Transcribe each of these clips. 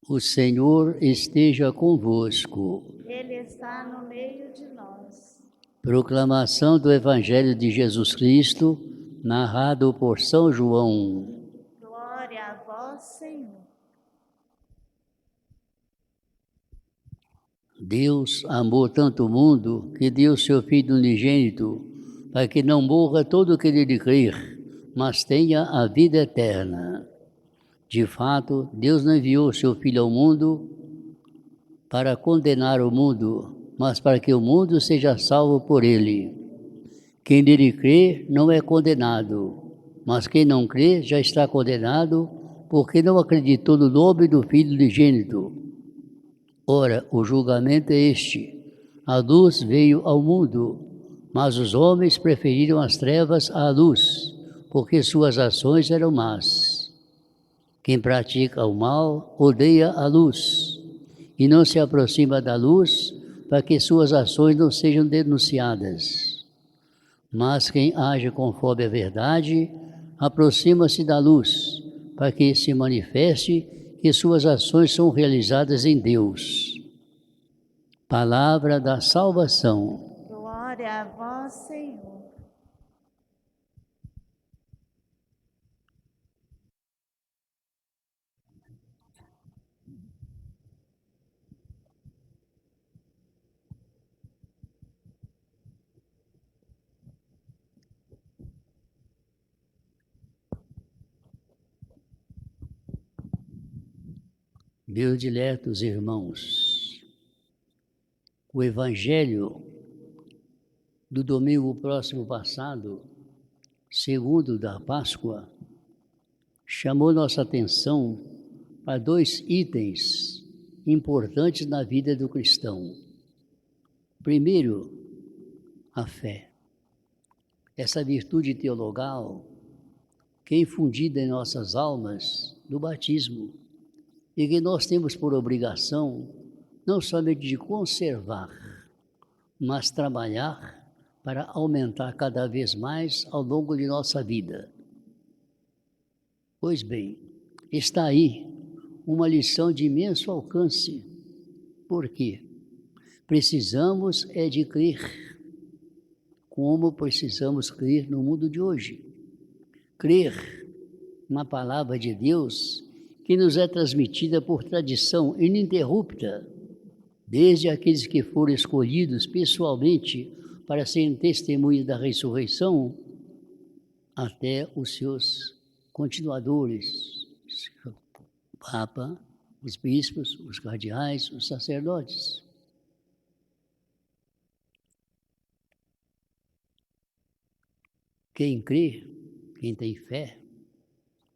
O Senhor esteja convosco. Ele está no meio de nós. Proclamação do Evangelho de Jesus Cristo, narrado por São João. Glória a vós, Senhor. Deus amou tanto o mundo que deu seu Filho unigênito, para que não morra todo aquele que crer, mas tenha a vida eterna. De fato, Deus não enviou seu Filho ao mundo para condenar o mundo, mas para que o mundo seja salvo por ele. Quem nele crê não é condenado, mas quem não crê já está condenado, porque não acreditou no nome do Filho unigênito. Ora, o julgamento é este: a luz veio ao mundo, mas os homens preferiram as trevas à luz, porque suas ações eram más. Quem pratica o mal odeia a luz e não se aproxima da luz, para que suas ações não sejam denunciadas. Mas quem age conforme a verdade aproxima-se da luz, para que se manifeste que suas ações são realizadas em Deus. Palavra da salvação. Glória a vós, Senhor. Meus diletos irmãos, o Evangelho do domingo próximo passado, segundo da Páscoa, chamou nossa atenção para dois itens importantes na vida do cristão. Primeiro, a fé. Essa virtude teologal que é infundida em nossas almas no batismo e que nós temos por obrigação não somente de conservar, mas trabalhar para aumentar cada vez mais ao longo de nossa vida. Pois bem, está aí uma lição de imenso alcance. Por quê? Precisamos de crer, como precisamos crer no mundo de hoje. Crer na palavra de Deus, que nos é transmitida por tradição ininterrupta, desde aqueles que foram escolhidos pessoalmente para serem testemunhas da ressurreição, até os seus continuadores, o Papa, os bispos, os cardeais, os sacerdotes. Quem crê, quem tem fé,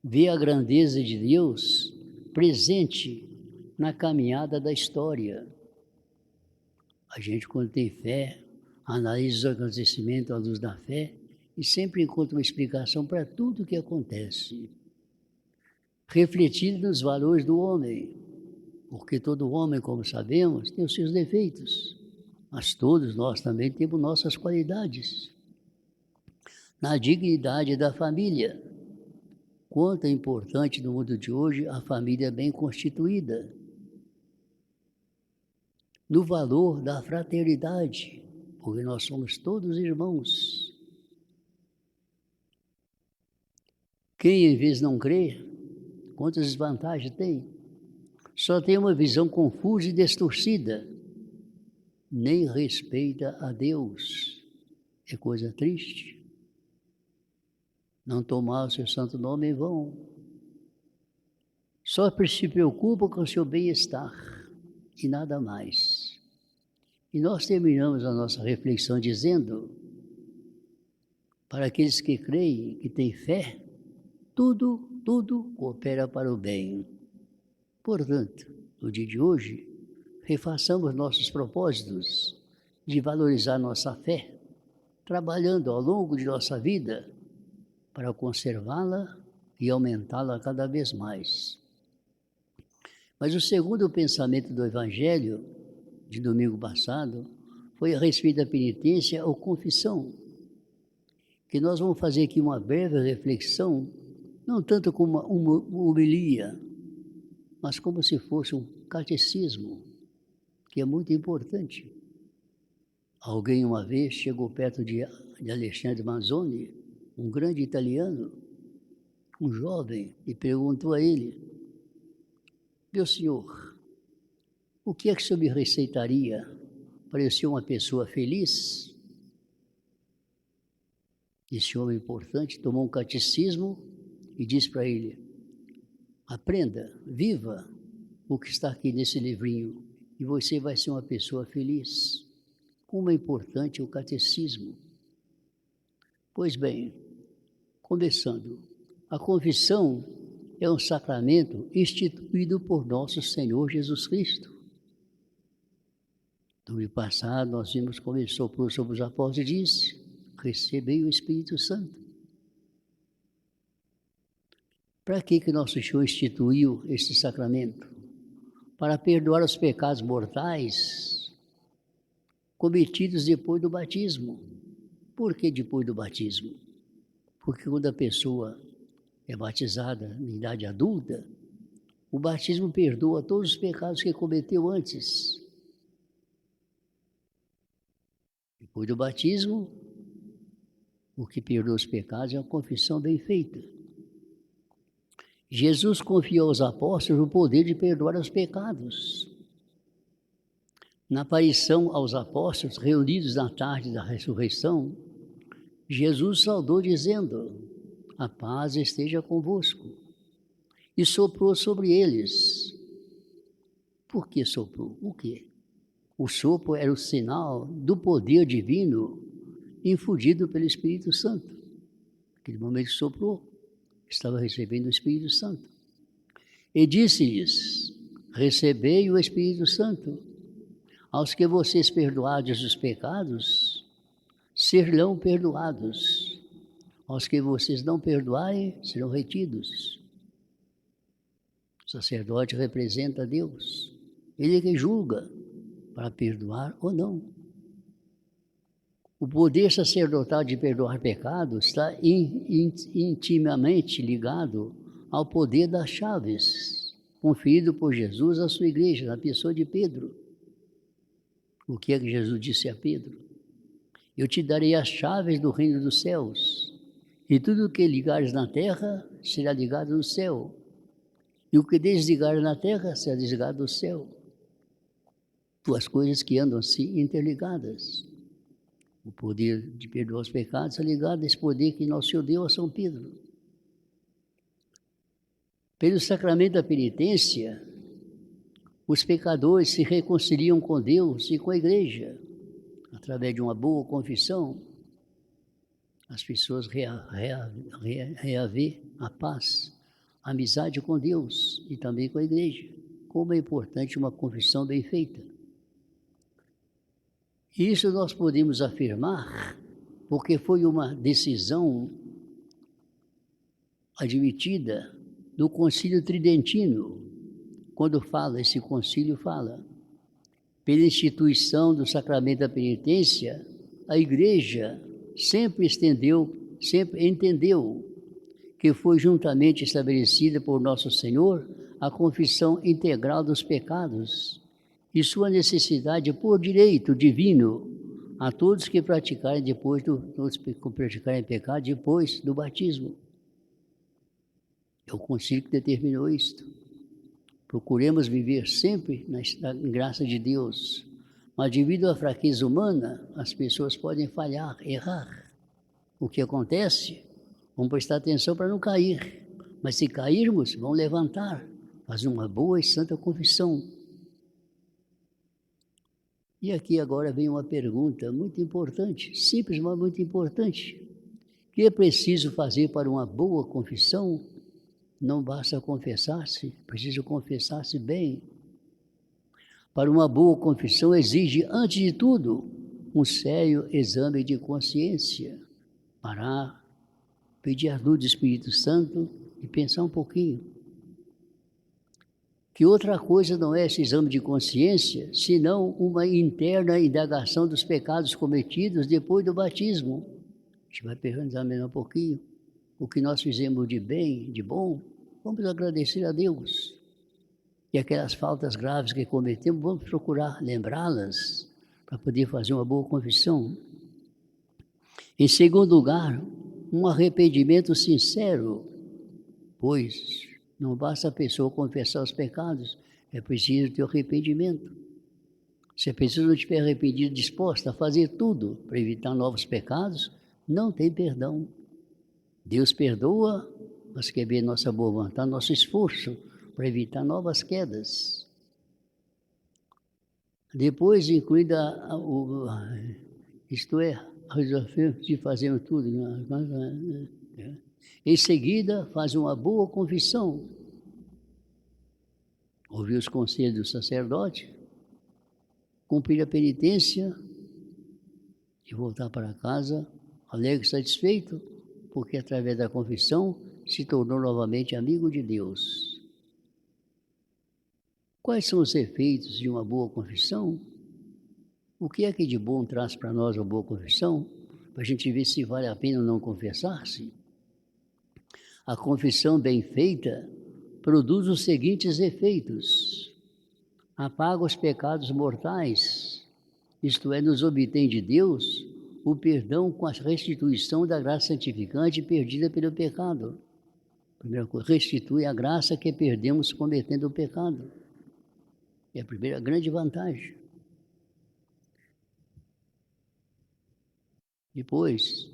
vê a grandeza de Deus presente na caminhada da história. A gente, quando tem fé, analisa os acontecimentos à luz da fé e sempre encontra uma explicação para tudo o que acontece. Refletindo nos valores do homem, porque todo homem, como sabemos, tem os seus defeitos, mas todos nós também temos nossas qualidades. Na dignidade da família. Quanto é importante no mundo de hoje a família bem constituída. No valor da fraternidade, porque nós somos todos irmãos. Quem, em vez de não crer, quantas desvantagens tem? Só tem uma visão confusa e distorcida. Nem respeita a Deus. É coisa triste. Não tomar o seu santo nome em vão. Só se preocupa com o seu bem-estar e nada mais. E nós terminamos a nossa reflexão dizendo, para aqueles que creem, que têm fé, tudo coopera para o bem. Portanto, no dia de hoje, refaçamos nossos propósitos de valorizar nossa fé, trabalhando ao longo de nossa vida para conservá-la e aumentá-la cada vez mais. Mas o segundo pensamento do Evangelho, de domingo passado, foi a respeito da penitência ou confissão, que nós vamos fazer aqui uma breve reflexão, não tanto como uma homilia, mas como se fosse um catecismo, que é muito importante. Alguém uma vez chegou perto de Alexandre Manzoni, um grande italiano, um jovem, e perguntou a ele: meu senhor, o que é que o senhor me receitaria para eu ser uma pessoa feliz? Esse homem importante tomou um catecismo e disse para ele: aprenda, viva o que está aqui nesse livrinho e você vai ser uma pessoa feliz. Como é importante o catecismo. Pois bem, começando, a confissão é um sacramento instituído por nosso Senhor Jesus Cristo. No ano passado, nós vimos como ele soprou sobre os apóstolos e disse: recebei o Espírito Santo. Para que nosso Senhor instituiu esse sacramento? Para perdoar os pecados mortais cometidos depois do batismo. Por que depois do batismo? Porque quando a pessoa é batizada em idade adulta, o batismo perdoa todos os pecados que cometeu antes. Depois do batismo, o que perdoa os pecados é a confissão bem feita. Jesus confiou aos apóstolos o poder de perdoar os pecados. Na aparição aos apóstolos, reunidos na tarde da ressurreição, Jesus saudou dizendo: a paz esteja convosco. E soprou sobre eles. Por que soprou? O quê? O sopro era o sinal do poder divino infundido pelo Espírito Santo. Naquele momento que soprou, estava recebendo o Espírito Santo. E disse-lhes: recebei o Espírito Santo. Aos que vocês perdoardes os pecados, serão perdoados. Aos que vocês não perdoarem, serão retidos. O sacerdote representa Deus. Ele é quem julga para perdoar ou não. O poder sacerdotal de perdoar pecados está intimamente ligado ao poder das chaves, conferido por Jesus à sua igreja, na pessoa de Pedro. O que é que Jesus disse a Pedro? Eu te darei as chaves do reino dos céus, e tudo o que ligares na terra será ligado no céu, e o que desligares na terra será desligado no céu. Duas coisas que andam assim interligadas. O poder de perdoar os pecados é ligado a esse poder que nosso Senhor deu a São Pedro. Pelo sacramento da penitência, os pecadores se reconciliam com Deus e com a igreja. Através de uma boa confissão, as pessoas reavê a paz, a amizade com Deus e também com a igreja. Como é importante uma confissão bem feita. Isso nós podemos afirmar porque foi uma decisão admitida no Concílio Tridentino. Quando esse concílio fala, pela instituição do sacramento da penitência, a igreja sempre entendeu que foi juntamente estabelecida por nosso Senhor a confissão integral dos pecados e sua necessidade por direito divino a todos que praticarem pecado depois do batismo. É o concílio que determinou isto. Procuremos viver sempre na graça de Deus, mas devido à fraqueza humana, as pessoas podem falhar, errar. O que acontece? Vamos prestar atenção para não cair, mas se cairmos, vamos levantar, fazer uma boa e santa confissão. E aqui agora vem uma pergunta muito importante, simples, mas muito importante. O que é preciso fazer para uma boa confissão? Não basta confessar-se, precisa confessar-se bem. Para uma boa confissão exige, antes de tudo, um sério exame de consciência. Parar, pedir a luz do Espírito Santo e pensar um pouquinho. Que outra coisa não é esse exame de consciência, senão uma interna indagação dos pecados cometidos depois do batismo. A gente vai examinar um pouquinho o que nós fizemos de bem, de bom, vamos agradecer a Deus. E aquelas faltas graves que cometemos, vamos procurar lembrá-las para poder fazer uma boa confissão. Em segundo lugar, um arrependimento sincero, pois não basta a pessoa confessar os pecados, é preciso ter arrependimento. Se a pessoa não estiver arrependida, disposta a fazer tudo para evitar novos pecados, não tem perdão. Deus perdoa, mas quer ver nossa boa vontade, nosso esforço para evitar novas quedas. Depois, incluída isto é, a desafio de fazermos tudo. Em seguida, faz uma boa confissão. Ouvir os conselhos do sacerdote, cumprir a penitência e voltar para casa alegre e satisfeito, porque através da confissão se tornou novamente amigo de Deus. Quais são os efeitos de uma boa confissão? O que é que de bom traz para nós a boa confissão? Para a gente ver se vale a pena não confessar-se. A confissão bem feita produz os seguintes efeitos: apaga os pecados mortais, isto é, nos obtém de Deus o perdão com a restituição da graça santificante perdida pelo pecado. Primeira coisa, restitui a graça que perdemos cometendo o pecado. É a primeira grande vantagem. Depois,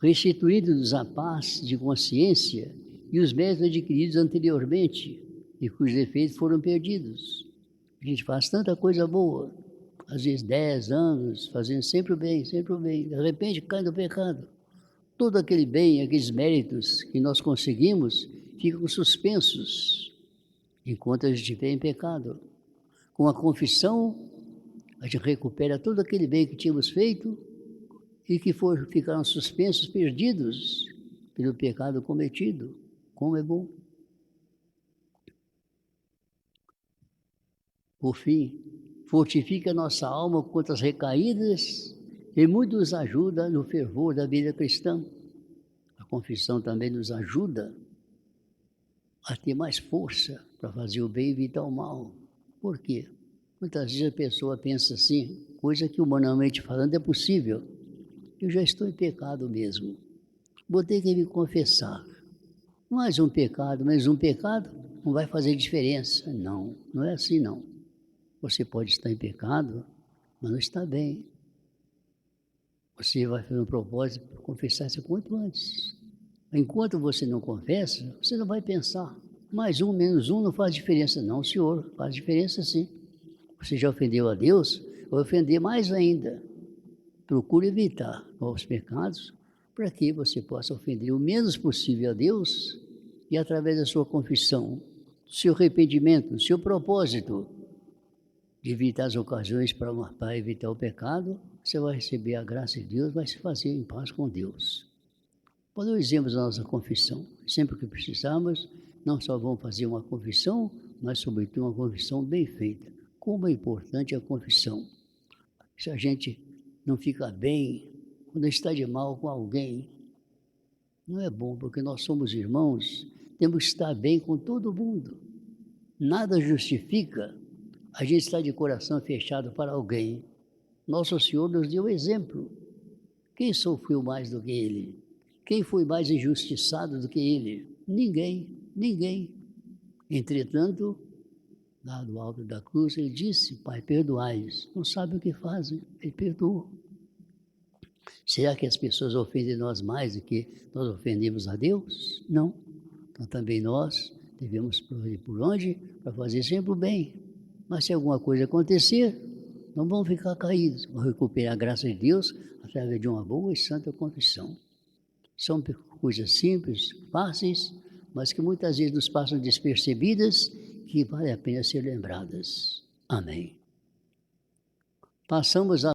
restituindo-nos a paz de consciência e os méritos adquiridos anteriormente e cujos efeitos foram perdidos. A gente faz tanta coisa boa, às vezes 10 anos, fazendo sempre o bem, de repente cai no pecado. Todo aquele bem, aqueles méritos que nós conseguimos ficam suspensos enquanto a gente estiver em pecado. Com a confissão, a gente recupera todo aquele bem que tínhamos feito e que ficaram suspensos, perdidos pelo pecado cometido. Como é bom. Por fim, fortifica nossa alma contra as recaídas e muito nos ajuda no fervor da vida cristã. A confissão também nos ajuda a ter mais força para fazer o bem e evitar o mal. Por quê? Muitas vezes a pessoa pensa assim, coisa que humanamente falando é possível. Eu já estou em pecado mesmo. Vou ter que me confessar. Mais um pecado, não vai fazer diferença. Não, não é assim não. Você pode estar em pecado, mas não está bem. Você vai fazer um propósito para confessar-se quanto antes. Enquanto você não confessa, você não vai pensar. Mais um, menos um não faz diferença. Não, senhor, faz diferença sim. Você já ofendeu a Deus, vai ofender mais ainda. Procure evitar novos pecados para que você possa ofender o menos possível a Deus e através da sua confissão, do seu arrependimento, do seu propósito de evitar as ocasiões para evitar o pecado, você vai receber a graça de Deus, vai se fazer em paz com Deus. Valorizemos a nossa confissão. Sempre que precisarmos, não só vamos fazer uma confissão, mas sobretudo uma confissão bem feita. Como é importante a confissão. Se a gente não fica bem, quando está de mal com alguém, não é bom, porque nós somos irmãos, temos que estar bem com todo mundo. Nada justifica a gente estar de coração fechado para alguém. Nosso Senhor nos deu exemplo. Quem sofreu mais do que Ele? Quem foi mais injustiçado do que Ele? Ninguém. Entretanto, lá do alto da cruz, Ele disse, Pai, perdoai-lhes, não sabem o que fazem. Ele perdoou. Será que as pessoas ofendem nós mais do que nós ofendemos a Deus? Não. Então também nós devemos ir por onde? Para fazer sempre o bem. Mas se alguma coisa acontecer, não vamos ficar caídos. Vamos recuperar a graça de Deus através de uma boa e santa confissão. São coisas simples, fáceis, mas que muitas vezes nos passam despercebidas, que vale a pena ser lembradas. Amém. Passamos a